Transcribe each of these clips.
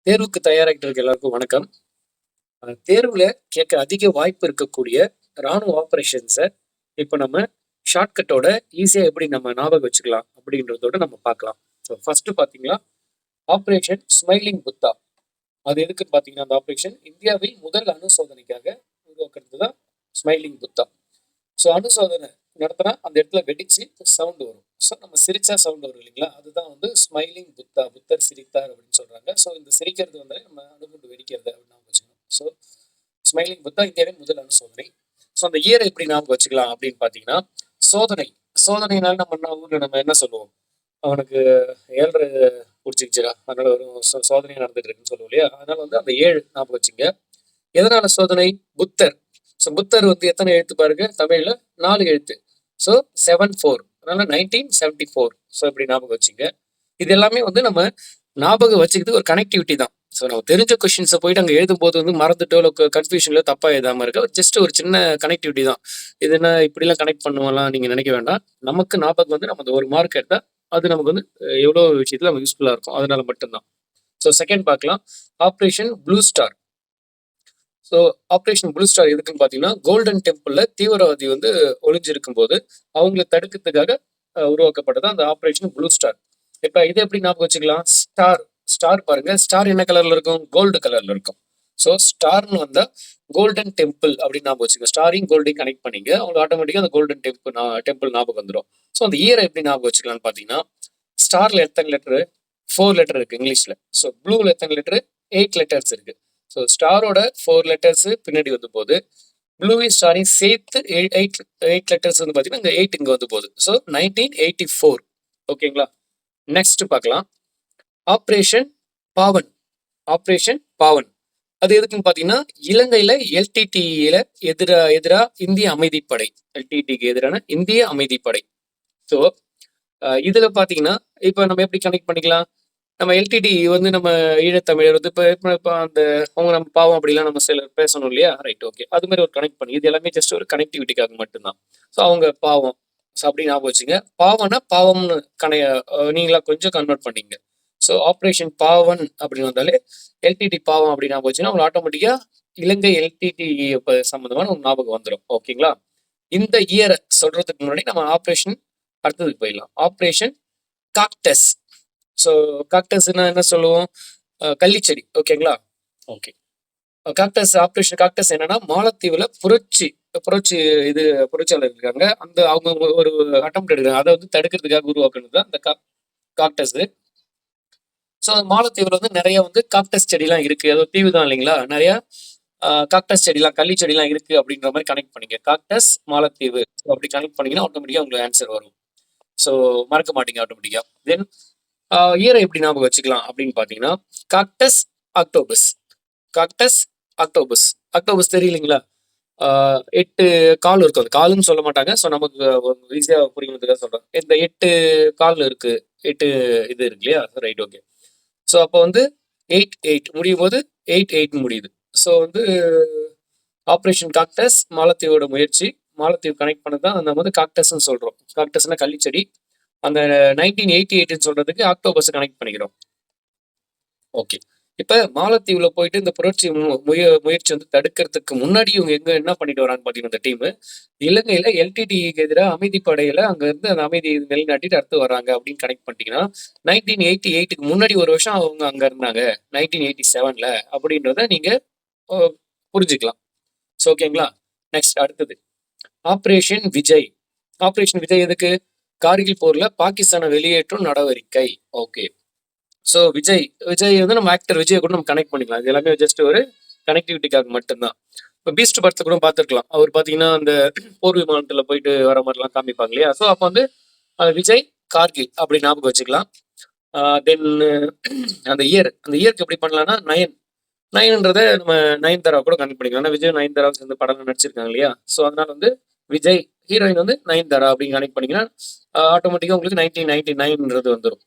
தேர்வுக்கு தயாராகிட்டு இருக்க எல்லாருக்கும் வணக்கம். தேர்வுல கேட்க அதிக வாய்ப்பு இருக்கக்கூடிய ராணுவ ஆபரேஷன்ஸை இப்போ நம்ம ஷார்ட்கட்டோட ஈஸியாக எப்படி நம்ம ஞாபகம் வச்சுக்கலாம் அப்படின்றதோட நம்ம பார்க்கலாம். ஸோ ஃபர்ஸ்ட் பார்த்தீங்கன்னா ஆப்ரேஷன் ஸ்மைலிங் புத்தா. அது எதுக்குன்னு பார்த்தீங்கன்னா அந்த ஆப்ரேஷன் இந்தியாவில் முதல் அணுசோதனைக்காக உருவாக்குறது தான் ஸ்மைலிங் புத்தா. ஸோ அணுசோதனை நடத்தினா அந்த இடத்துல வெடிச்சு சவுண்ட் வரும். ஸோ நம்ம சிரிச்சா சவுண்ட் வரும் இல்லைங்களா, அதுதான் வந்து ஸ்மைலிங் புத்தா, புத்தர் சிரித்தார் அப்படின்னு சொல்றாங்க. ஸோ இந்த சிரிக்கிறது வந்து நம்ம அணுகுண்டு வெடிக்கிறது அப்படின்னு ஞாபகம் வச்சுக்கணும். ஸோ ஸ்மைலிங் புத்தா இந்தியாவின் முதல் அணுசோதனை. ஸோ அந்த இயரை எப்படி ஞாபகம் வச்சுக்கலாம் அப்படின்னு பார்த்தீங்கன்னா, சோதனை சோதனைனால நம்ம ஊர்ல நம்ம என்ன சொல்லுவோம், அவனுக்கு ஏழரை பிடிச்சிக்கிச்சுடா அதனால வரும் சோதனை நடந்துட்டு இருக்குன்னு சொல்லுவோம் இல்லையா. அதனால வந்து அந்த 7 ஞாபகம் வச்சுங்க. எதனால சோதனை? புத்தர். ஸோ புத்தர் வந்து எத்தனை எழுத்து பாருங்க, தமிழ்ல 4 எழுத்து. ஸோ 74, அதனால 1974. ஸோ இப்படி ஞாபகம் வச்சுங்க. இது எல்லாமே வந்து நம்ம ஞாபகம் வச்சுக்கிறது ஒரு கனெக்டிவிட்டி தான். ஸோ நம்ம தெரிஞ்ச கொஸ்டின்ஸை போயிட்டு அங்கே எழுதும் போது வந்து மறந்துட்டோ இல்லை கன்ஃபியூஷன்ல தப்பா எழுதாம இருக்க ஜஸ்ட் ஒரு சின்ன கனெக்டிவிட்டி தான். இது என்ன இப்படிலாம் கனெக்ட் பண்ணுவோம்லாம் நீங்க நினைக்க வேண்டாம். நமக்கு ஞாபகம் வந்து நம்ம ஒரு மார்க் எடுத்தா அது நமக்கு வந்து எவ்வளோ விஷயத்துல நம்ம யூஸ்ஃபுல்லா இருக்கும், அதனால மட்டும்தான். ஸோ செகண்ட் பார்க்கலாம், operation blue star. So operation blue star எதுக்குன்னு பார்த்தீங்கன்னா, கோல்டன் டெம்பிள்ல தீவிரவாதி வந்து ஒளிஞ்சிருக்கும் போது அவங்களை தடுக்கிறதுக்காக உருவாக்கப்பட்டது அந்த ஆப்ரேஷன் ப்ளூ ஸ்டார். இப்ப இதை எப்படி ஞாபகம் வச்சுக்கலாம்? ஸ்டார் ஸ்டார் பாருங்க, ஸ்டார் என்ன கலர்ல இருக்கும்? கோல்டு கலர்ல இருக்கும். ஸோ ஸ்டார்னு வந்தா கோல்டன் டெம்பிள் அப்படின்னு ஞாபகம் வச்சுக்கோங்க. ஸ்டாரையும் கோல்டையும் கனெக்ட் பண்ணிங்க, அவங்களுக்கு ஆட்டோமேட்டிக்கா அந்த கோல்டன் டெம்பிள் ஞாபகம் வந்துடும். ஸோ அந்த இயரை எப்படி ஞாபகம் வச்சுக்கலாம்னு பார்த்தீங்கன்னா, ஸ்டார்ல எத்தனை லெட்டரு? 4 லெட்டர் இருக்கு இங்கிலீஷ்ல. ஸோ ப்ளூல எத்தனை லெட்டரு? 8 லெட்டர்ஸ் இருக்கு. ஸோ ஸ்டாரோட 4 லெட்டர்ஸ் பின்னாடி வந்து போகுது, ப்ளூவையும் ஸ்டாரையும் சேர்த்து 8 லெட்டர்ஸ் வந்து பார்த்தீங்கன்னா இந்த 8 இங்கே வந்து போகுது. ஸோ 1984. ஓகேங்களா? நெக்ஸ்ட் பார்க்கலாம், ஆப்ரேஷன் பாவன். ஆப்ரேஷன் பாவன் அது எதுக்குன்னு பார்த்தீங்கன்னா, இலங்கையில எல்டிடியில எதிரா இந்திய அமைதிப்படை, எல்டிடிக்கு எதிரான இந்திய அமைதிப்படை. ஸோ இதுல பார்த்தீங்கன்னா இப்போ நம்ம எப்படி கனெக்ட் பண்ணிக்கலாம்? நம்ம எல்டிடி வந்து நம்ம ஈழத்தமிழர் வந்து இப்போ அந்த அவங்க நம்ம பாவம் அப்படிலாம் நம்ம சில பேசணும் இல்லையா, ரைட், ஓகே, அது மாதிரி ஒரு கனெக்ட் பண்ணி இது எல்லாமே ஜஸ்ட் ஒரு கனெக்டிவிட்டிக்காக மட்டும்தான். ஸோ அவங்க பாவம், ஸோ அப்படி ஞாபகம் வச்சுங்க. பாவம்னா பாவம்னு நீங்களா கொஞ்சம் கன்வெர்ட் பண்ணீங்க. ஸோ ஆப்ரேஷன் பாவன் அப்படின்னு வந்தாலே எல்டிடி பாவம் அப்படி ஞாபகம் வச்சுன்னா உங்களுக்கு ஆட்டோமேட்டிக்கா இலங்கை எல்டிடி சம்பந்தமான ஒரு ஞாபகம் வந்துடும். ஓகேங்களா? இந்த இயரை சொல்றதுக்கு முன்னாடி நம்ம ஆப்ரேஷன் அடுத்ததுக்கு போயிடலாம். Operation cactus. ஸோ காக்டஸ்னா என்ன சொல்லுவோம்? கள்ளிச்செடி. ஓகேங்களா? ஓகே. காக்டஸ், ஆப்ரேஷன் காக்டஸ் என்னன்னா, மாலத்தீவுல புரட்சி இது புரட்சியாளர் இருக்காங்க, அந்த அவங்க ஒரு அட்டம் எடுக்கிறாங்க, அதை வந்து தடுக்கிறதுக்காக உருவாக்குனது தான் அந்த காக்டஸ். ஸோ மாலத்தீவுல வந்து நிறைய வந்து காக்டஸ் செடிலாம் இருக்கு, அது தீவு தான் இல்லைங்களா, நிறைய காக்டஸ் செடிலாம் கள்ளி செடிலாம் இருக்கு அப்படின்ற மாதிரி கனெக்ட் பண்ணிங்க. காக்டஸ் மாலத்தீவு அப்படி கனெக்ட் பண்ணீங்கன்னா ஆட்டோமேட்டிக்கா உங்களுக்கு ஆன்சர் வரும். ஸோ மறக்க மாட்டீங்க ஆட்டோமேட்டிக்கா. தென் இயரை எப்படி ஞாபகம் வச்சுக்கலாம் அப்படின்னு பார்த்தீங்கன்னா, cactus octopus. Cactus octopus. Octopus தெரியலீங்களா? 8 கால் இருக்கும். அது கால்னு சொல்ல மாட்டாங்க. ஸோ நமக்கு ஈஸியா புரியணுன்றதுக்காக சொல்றேன். இந்த 8 கால் இருக்கு, 8 இது இருக்கு இல்லையா, ரைட், ஓகே. ஸோ அப்போ வந்து 8 முடியும் போது 8 முடியுது. ஸோ வந்து ஆப்ரேஷன் காக்டஸ் மாலத்தீவோட முயற்சி, மாலத்தீவு கனெக்ட் பண்ணது தான் நம்ம வந்து காக்டஸ்ன்னு சொல்றோம். காக்டஸ்னா கள்ளிச்செடி. அந்த 1988 சொல்றதுக்கு ஆக்டோபஸ் கனெக்ட் பண்ணிக்கிறோம். ஓகே. இப்ப மாலத்தீவுல போயிட்டு இந்த புரட்சி முயற்சி வந்து தடுக்கிறதுக்கு முன்னாடி இவங்க என்ன பண்ணிட்டு வராங்க பாத்தீங்கன்னா, இந்த டீம் இலங்கையில எல்டிடிக்கு எதிராக அமைதிப்படையில அங்க இருந்து அந்த அமைதி நிலைநாட்டிட்டு அடுத்து வராங்க அப்படின்னு கனெக்ட் பண்ணிட்டீங்கன்னா, 1988க்கு முன்னாடி ஒரு வருஷம் அவங்க அங்க இருந்தாங்க 1987ல அப்படின்றத நீங்க புரிஞ்சுக்கலாம். ஸோ ஓகேங்களா? நெக்ஸ்ட் அடுத்தது ஆப்ரேஷன் விஜய். ஆப்ரேஷன் விஜய் எதுக்கு? கார்கில் போர்ல பாகிஸ்தானை வெளியேற்றும் நடவடிக்கை. ஓகே. ஸோ விஜய் வந்து நம்ம ஆக்டர் விஜய் கூட நம்ம கனெக்ட் பண்ணிக்கலாம். இது எல்லாமே ஜஸ்ட் ஒரு கனெக்டிவிட்டிக்காக மட்டும்தான். இப்போ பீஸ்ட் படத்தை கூட பார்த்துருக்கலாம். அவர் பார்த்தீங்கன்னா அந்த போர் விமானத்தில் போயிட்டு வர மாதிரிலாம் காமிப்பாங்க இல்லையா. ஸோ அப்போ வந்து விஜய் கார்கில் அப்படி ஞாபகம் வச்சுக்கலாம். தென் அந்த இயருக்கு எப்படி பண்ணலாம்னா, நயன்ன்றதை நம்ம நயன்தாரா கூட கனெக்ட் பண்ணிக்கலாம். ஏன்னா விஜய் நயன்தாரா சேர்ந்து படம் நடிச்சிருக்காங்க இல்லையா. ஸோ அதனால வந்து விஜய் ஹீரோயின் வந்து நயன்தாரா அப்படின்னு கனெக்ட் பண்ணிங்கன்னா ஆட்டோமேட்டிக்காக உங்களுக்கு 1999ன்றது வந்துடும்.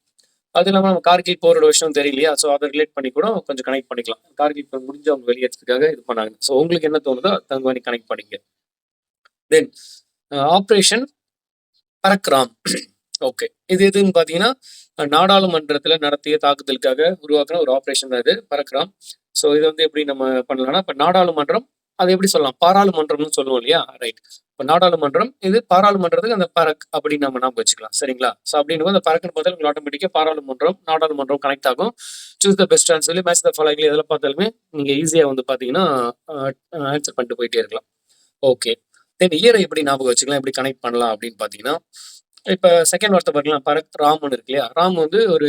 அது இல்லாமல் நம்ம கார்கில் போரோட விஷயம் தெரியலையா, ஸோ அதை ரிலேட் பண்ணி கூட கொஞ்சம் கனெக்ட் பண்ணிக்கலாம். கார்கில் போர் முடிஞ்சு அவங்க வெளியேற்றதுக்காக இது பண்ணாங்க. ஸோ உங்களுக்கு என்ன தோணுதோ தங்க மாதிரி கனெக்ட் பண்ணிங்க. தென் ஆப்ரேஷன் பரக்ராம். ஓகே. இது எதுன்னு பார்த்தீங்கன்னா, நாடாளுமன்றத்தில நடத்திய தாக்குதலுக்காக உருவாக்குன ஒரு ஆப்பரேஷன் தான் இது பரக்ராம். ஸோ இது வந்து எப்படி நம்ம பண்ணலாம்னா, இப்ப நாடாளுமன்றம் அது எப்படி சொல்லலாம்? பாராளுமன்றம்னு சொல்லுவோம் இல்லையா? ரைட். இப்ப நாடாளுமன்றம், இது பாராளுமன்றத்துக்கு அந்த பரக் அப்படின்னு நம்ம ஞாபகம் வச்சுக்கலாம். சரிங்களா? ஸோ அப்படின்னும்போது அந்த பரக்குன்னு பார்த்தாலும் உங்களுக்கு ஆட்டோமேட்டிக்கா பாராளுமன்றம், நாடாளுமன்றம் கனெக்ட் ஆகும். சூஸ் த பெஸ்ட் சொல்லி மேட்ச் த ஃபாலோயிங்ல எதுல பார்த்தாலுமே நீங்க ஈஸியா வந்து பார்த்தீங்கன்னா, ஆன்சர் பண்ணிட்டு போயிட்டே இருக்கலாம். ஓகே. தென் இயரை எப்படி ஞாபகம் வச்சுக்கலாம்? எப்படி கனெக்ட் பண்ணலாம் அப்படின்னு பார்த்தீங்கன்னா, இப்ப செகண்ட் வார்த்தை பாக்கலாம். ராமன் இருக்கு இல்லையா? ராம் வந்து ஒரு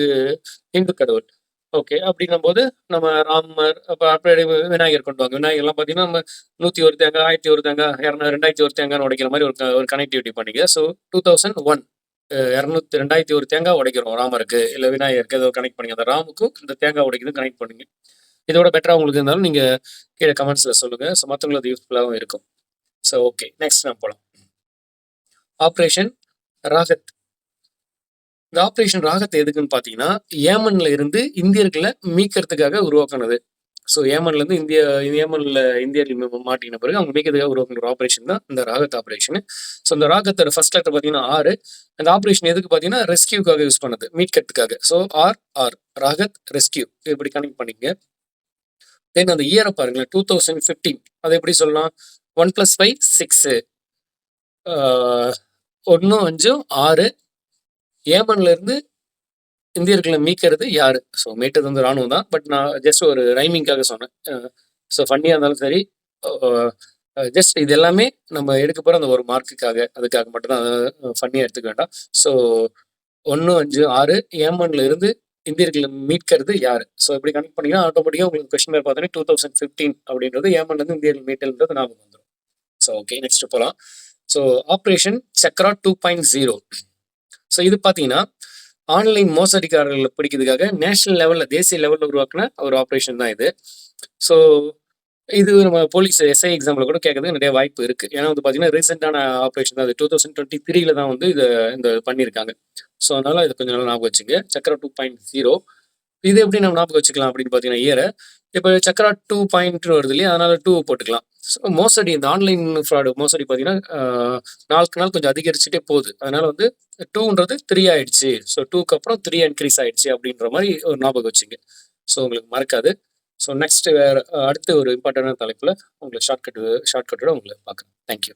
இந்து கடவுள். ஓகே. அப்படின்னும்போது நம்ம ராமர் அப்படி விநாயகர் கொண்டு வாங்க. விநாயகர்லாம் பார்த்தீங்கன்னா, நம்ம 101 தேங்காய், 1001 தேங்காய், 2001 தேங்காய்ன்னு உடைக்கிற மாரி ஒரு கனெக்டிவிட்டி பண்ணீங்க. ஸோ 2001 2001 தேங்காய் உடைக்கிறோம் ராமருக்கு, இல்ல விநாயகருக்கு ஏதோ கனெக்ட் பண்ணீங்க. அந்த ராமுக்கும் இந்த தேங்காய் உடைக்கிறதும் கனெக்ட் பண்ணுங்க. இதோட பெட்டரா உங்களுக்கு இருந்தாலும் நீங்க கீழ கமெண்ட்ஸ்ல சொல்லுங்க. ஸோ மத்தவங்களுக்கு அது யூஸ்ஃபுல்லாவும் இருக்கும். So okay. நெக்ஸ்ட் நம்ம போலாம். ஆப்பரேஷன் ராகத். இந்த ஆப்பரேஷன் ராகத் எதுக்குன்னு பார்த்தீங்கன்னா, ஏமன்ல இருந்து இந்தியர்களை மீட்கிறதுக்காக உருவாக்குனது. ஸோ ஏமன்ல இருந்து ஏமன்ல இந்தியர்கள் மாட்டின பிறகு அவங்க மீட்கிறதுக்காக உருவாக்குன ஒரு ஆப்பரேஷன் தான் இந்த ராகத் ஆப்பரேஷன். ஸோ இந்த ராகத்தோட ஃபர்ஸ்ட் லெட்டர் பார்த்தீங்கன்னா ஆர். அந்த ஆப்பரேஷன் எதுக்கு பார்த்தீங்கன்னா ரெஸ்கியூக்காக யூஸ் பண்ணது, மீட்கிறதுக்காக. ஸோ ஆர் ராகத் ரெஸ்கியூ இப்படி கனெக்ட் பண்ணிங்க. தென் அந்த இயரை பாருங்களேன், 2015. அதை எப்படி சொல்லலாம்? 1 + 5 6 1 5 6 ஏமன்ல இருந்து இந்தியர்களை மீட்கிறது யாரு? ஸோ மீட்டது வந்து ராணுவம் தான். பட் நான் ஜஸ்ட் ஒரு ரைமிங்காக சொன்னேன். ஸோ ஃபன்னியா இருந்தாலும் சரி, ஜஸ்ட் இது எல்லாமே நம்ம எடுக்க போற அந்த ஒரு மார்க்குக்காக, அதுக்காக மட்டும் தான் ஃபன்னியா எடுத்துக்க வேண்டாம். ஸோ 1 5 6 ஏமன்ல இருந்து இந்தியர்களை மீட்கிறது யாரு? ஸோ இப்படி கனெக்ட் பண்ணீங்கன்னா ஆட்டோமேட்டிக்கா உங்களுக்கு கொஸ்டின் பேர் பார்த்தோன்னே 2015 அப்படின்றது ஏமன்ல இருந்து இந்தியர்கள் மீட்டல்ன்றது ஞாபகம் வந்துடும். ஸோ ஓகே, நெக்ஸ்ட் போலாம். So operation Chakra 2.0. ஸோ இது பார்த்தீங்கன்னா ஆன்லைன் மோசடிக்காரர்களை பிடிக்கிறதுக்காக நேஷனல் லெவல்ல, தேசிய லெவல்ல உருவாக்குன ஒரு ஆப்ரேஷன் தான் இது. ஸோ இது நம்ம போலீஸ் எஸ்ஐ எக்ஸாம்ல கூட கேட்கறதுக்கு நிறைய வாய்ப்பு இருக்கு. ஏன்னா வந்து பார்த்தீங்கன்னா ரீசெண்டான ஆப்ரேஷன் தான் அது. 2023 தான் வந்து இந்த பண்ணியிருக்காங்க. ஸோ அதனால இது கொஞ்சம் நல்லா ஞாபகம் வச்சுங்க. சக்ரா 2.0. இது எப்படி நம்ம ஞாபகம் வச்சுக்கலாம் அப்படின்னு பார்த்தீங்கன்னா இயரை, இப்போ சக்ரா 2 வருது இல்லையா? அதனால 2 போட்டுக்கலாம். ஸோ மோசடி, இந்த ஆன்லைன் ஃப்ராடு மோசடி பார்த்தீங்கன்னா நாளுக்கு நாள் கொஞ்சம் அதிகரிச்சுட்டே போகுது. அதனால வந்து 2ன்றது 3 ஆயிடுச்சு. ஸோ 2க்கு அப்புறம் 3 இன்க்ரீஸ் ஆயிடுச்சு அப்படின்ற மாதிரி ஒரு ஞாபகம் வச்சுங்க. ஸோ உங்களுக்கு மறக்காது. ஸோ நெக்ஸ்ட் அடுத்த ஒரு இம்பார்ட்டன்டான தலைப்புல உங்களை ஷார்ட்கட்டோட உங்களை பார்க்குறேன். தேங்க்யூ.